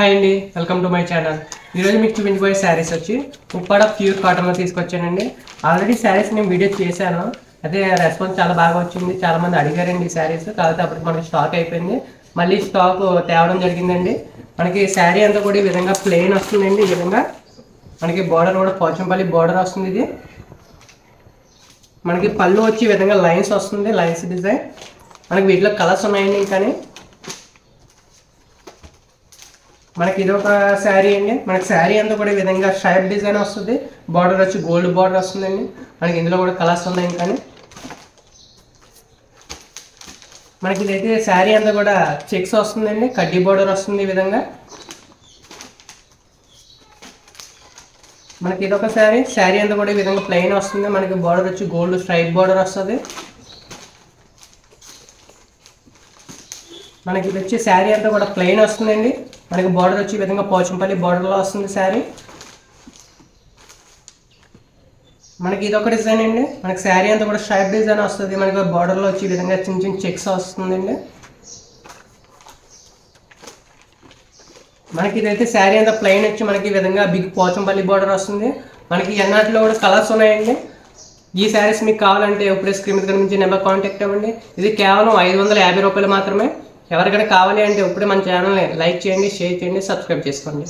Hi అండి, welcome to my channel. ఈరోజు మీకు చూపించబోయే శారీస్ వచ్చి ఉప్పాడ ప్యూర్ కాటన్లో తీసుకొచ్చానండి. ఆల్రెడీ శారీస్ నేను వీడియో చేశాను, అదే రెస్పాన్స్ చాలా బాగా వచ్చింది. చాలామంది అడిగారండి ఈ శారీస్, కాబట్టి అప్పుడు మనకి స్టాక్ అయిపోయింది. మళ్ళీ స్టాక్ తేవడం జరిగిందండి. మనకి శారీ అంతా కూడా ఈ విధంగా ప్లెయిన్ వస్తుందండి. ఈ విధంగా మనకి బార్డర్ కూడా పోచంపల్లి బార్డర్ వస్తుంది. ఇది మనకి పళ్ళు వచ్చి ఈ విధంగా లైన్స్ వస్తుంది, లైన్స్ డిజైన్. మనకి వీటిలో కలర్స్ ఉన్నాయండి. కానీ మనకి ఇది ఒక శారీ అండి. మనకి శారీ అంతా కూడా ఈ విధంగా షైప్ డిజైన్ వస్తుంది. బార్డర్ వచ్చి గోల్డ్ బార్డర్ వస్తుందండి. మనకి ఇందులో కూడా కలర్స్ ఉన్నాయి. కానీ మనకి ఇదైతే శారీ అంతా కూడా చెక్స్ వస్తుందండి, కడ్డీ బార్డర్ వస్తుంది. ఈ విధంగా మనకి ఇదొక శారీ అంతా కూడా ఈ విధంగా ప్లెయిన్ వస్తుంది. మనకి బార్డర్ వచ్చి గోల్డ్ స్ట్రైప్ బార్డర్ వస్తుంది. మనకి ఇది వచ్చి శారీ అంతా కూడా ప్లెయిన్ వస్తుందండి. మనకి బార్డర్ వచ్చి ఈ విధంగా పోచంపల్లి బార్డర్లో వస్తుంది శారీ. మనకి ఇదొక డిజైన్ అండి. మనకి శారీ అంతా కూడా షైప్ డిజైన్ వస్తుంది. మనకి బార్డర్లో వచ్చి ఈ విధంగా చిన్న చిన్న చెక్స్ వస్తుందండి. మనకి ఇదైతే శారీ అంతా ప్లెయిన్ వచ్చి మనకి ఈ విధంగా బిగ్ పోచంపల్లి బార్డర్ వస్తుంది. మనకి ఎన్నాటిలో కూడా కలర్స్ ఉన్నాయండి. ఈ శారీస్ మీకు కావాలంటే ఇప్పుడే స్క్రీన్ మీద కనిపించే నెంబర్ కాంటాక్ట్ అవ్వండి. ఇది కేవలం 550 రూపాయలు మాత్రమే. ఎవరికైనా కావాలి అంటే ఇప్పుడే మన ఛానల్ని లైక్ చేయండి, షేర్ చేయండి, సబ్స్క్రైబ్ చేసుకోండి.